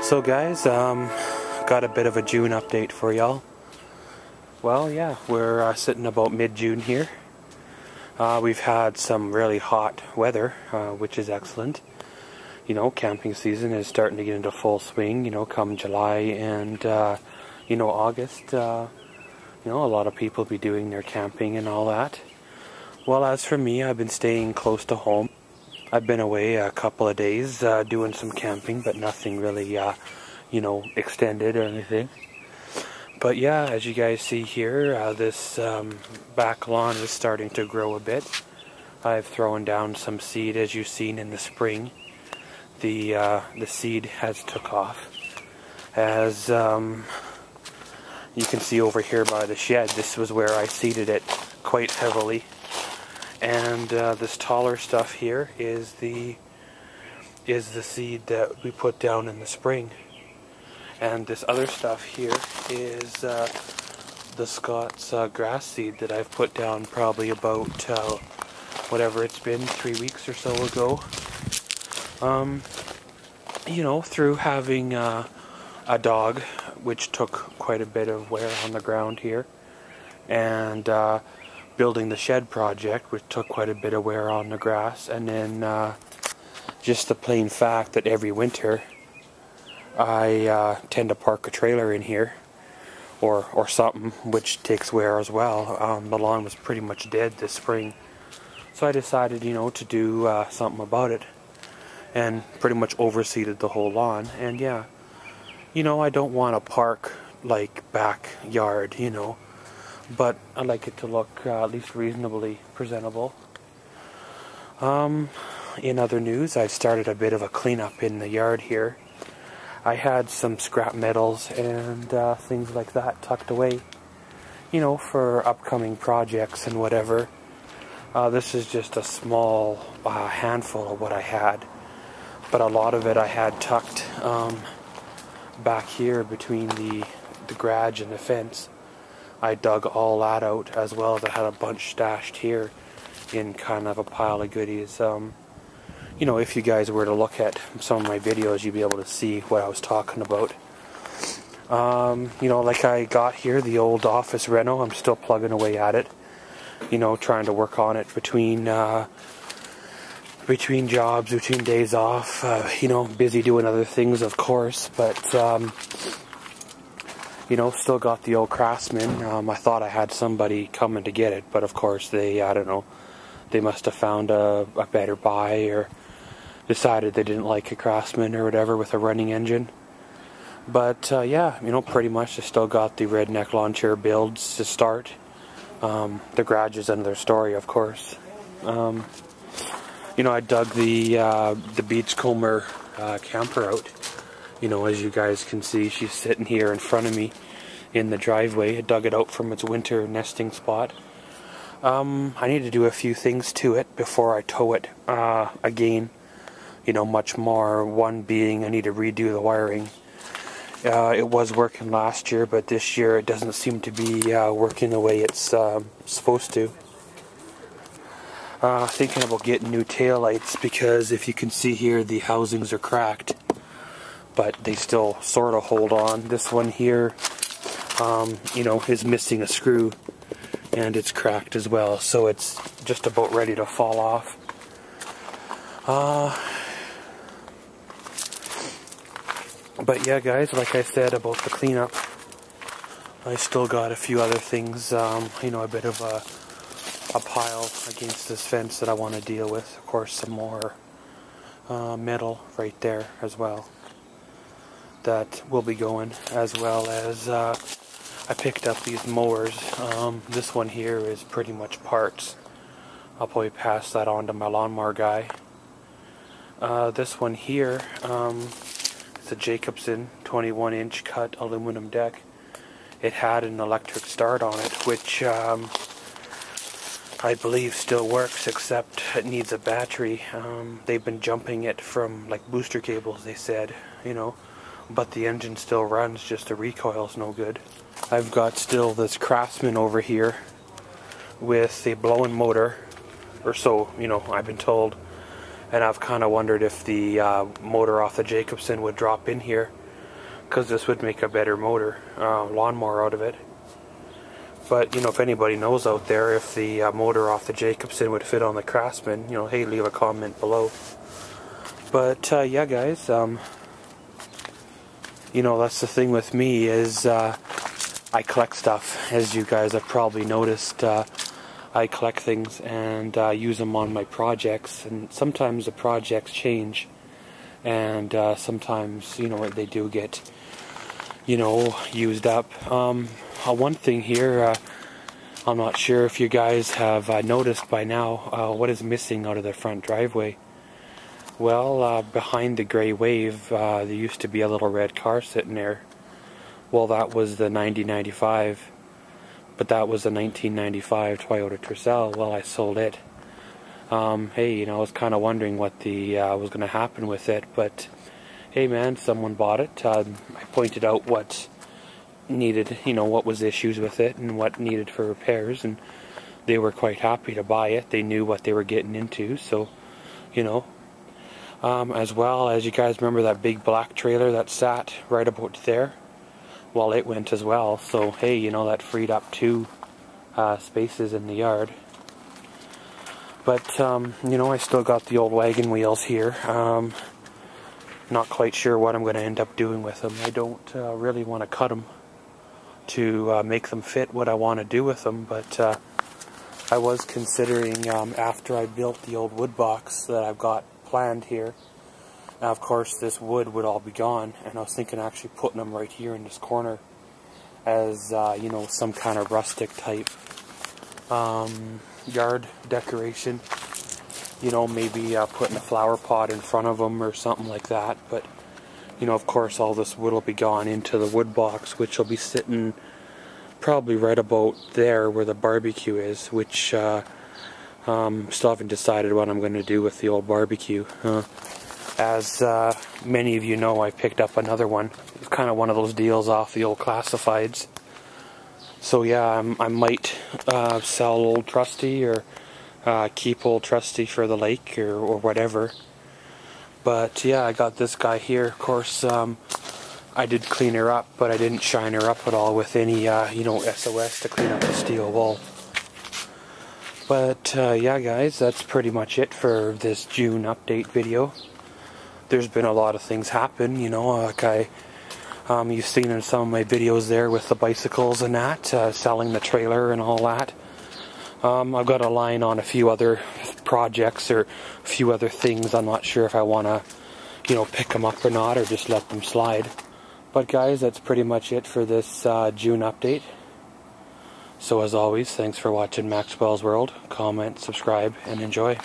So guys, got a bit of a June update for y'all. Well, yeah, we're sitting about mid-June here. We've had some really hot weather, which is excellent. You know, camping season is starting to get into full swing, you know, come July and, August. A lot of people be doing their camping and all that. Well, as for me, I've been staying close to home. I've been away a couple of days doing some camping, but nothing really, extended or anything. But yeah, as you guys see here, this back lawn is starting to grow a bit. I've thrown down some seed, as you've seen in the spring. The seed has took off. As you can see over here by the shed, this was where I seeded it quite heavily. And this taller stuff here is the seed that we put down in the spring. And this other stuff here is the Scott's grass seed that I've put down probably about whatever it's been, 3 weeks or so ago. Through having a dog, which took quite a bit of wear on the ground here, and building the shed project, which took quite a bit of wear on the grass, and then just the plain fact that every winter I tend to park a trailer in here or something, which takes wear as well. The lawn was pretty much dead this spring, so I decided, to do something about it, and pretty much overseeded the whole lawn. And yeah, I don't want to park like backyard, but I like it to look at least reasonably presentable. In other news, I've started a bit of a cleanup in the yard here. I had some scrap metals and things like that tucked away, for upcoming projects and whatever. This is just a small handful of what I had, but a lot of it I had tucked back here between the garage and the fence. I dug all that out, as well as I had a bunch stashed here in kind of a pile of goodies. If you guys were to look at some of my videos, you'd be able to see what I was talking about. Like I got here, the old office reno, I'm still plugging away at it. Trying to work on it between jobs, between days off, busy doing other things, of course, but still got the old Craftsman. I thought I had somebody coming to get it, but of course they must have found a better buy, or decided they didn't like a Craftsman or whatever with a running engine. But pretty much I still got the redneck lawn chair builds to start. The garage is another story, of course. I dug the Beachcomber camper out. As you guys can see, she's sitting here in front of me in the driveway. I dug it out from its winter nesting spot. I need to do a few things to it before I tow it again. Much more. One being, I need to redo the wiring. It was working last year, but this year it doesn't seem to be working the way it's supposed to. Thinking about getting new taillights, because if you can see here, the housings are cracked, but they still sort of hold on. This one here, is missing a screw, and it's cracked as well, so it's just about ready to fall off. But yeah, guys, like I said about the cleanup, I still got a few other things, a bit of a pile against this fence that I want to deal with. Of course, some more metal right there as well that will be going, as well as I picked up these mowers. This one here is pretty much parts. I'll probably pass that on to my lawnmower guy. This one here, it's a Jacobsen 21-inch cut aluminum deck. It had an electric start on it, which I believe still works, except it needs a battery. They've been jumping it from like booster cables, they said, but the engine still runs, just the recoil's no good. I've got still this Craftsman over here with a blow-in motor, or so, I've been told. And I've kind of wondered if the motor off the Jacobsen would drop in here because this would make a better motor, lawnmower out of it. But, you know, if anybody knows out there if the motor off the Jacobsen would fit on the Craftsman, you know, hey, leave a comment below. But, yeah, guys, you know, that's the thing with me is I collect stuff. As you guys have probably noticed, I collect things and use them on my projects. And sometimes the projects change. And sometimes, you know, they do get, you know, used up. One thing here, I'm not sure if you guys have noticed by now what is missing out of the front driveway. Well, behind the gray Wave, there used to be a little red car sitting there. Well, that was the 9095, but that was the 1995 Toyota Tercel. Well, I sold it. Hey, you know, I was kind of wondering what was going to happen with it, but hey, man, someone bought it. I pointed out what needed, you know, what was issues with it and what needed for repairs, and they were quite happy to buy it. They knew what they were getting into, so, you know. As well, as you guys remember that big black trailer that sat right about there? Well, it went as well, so hey, you know, that freed up 2 spaces in the yard. But, you know, I still got the old wagon wheels here. Not quite sure what I'm going to end up doing with them. I don't really want to cut them to make them fit what I want to do with them, but I was considering, after I built the old wood box that I've got planned here, now of course this wood would all be gone, and I was thinking actually putting them right here in this corner as, you know, some kind of rustic type yard decoration. You know, maybe putting a flower pot in front of them or something like that. But, you know, of course all this wood will be gone into the wood box, which will be sitting probably right about there where the barbecue is, which still haven't decided what I'm going to do with the old barbecue. As many of you know, I picked up another one. It's kind of one of those deals off the old classifieds. So yeah, I might sell Old Trusty or keep Old Trusty for the lake or whatever. But yeah, I got this guy here. Of course, I did clean her up, but I didn't shine her up at all with any, you know, SOS to clean up the steel wool. But yeah, guys, that's pretty much it for this June update video. There's been a lot of things happen, you know, like you've seen in some of my videos there with the bicycles and that, selling the trailer and all that. I've got a line on a few other projects or a few other things. I'm not sure if I want to, you know, pick them up or not, or just let them slide. But guys, that's pretty much it for this June update. So as always, thanks for watching Maxwell's World. Comment, subscribe, and enjoy.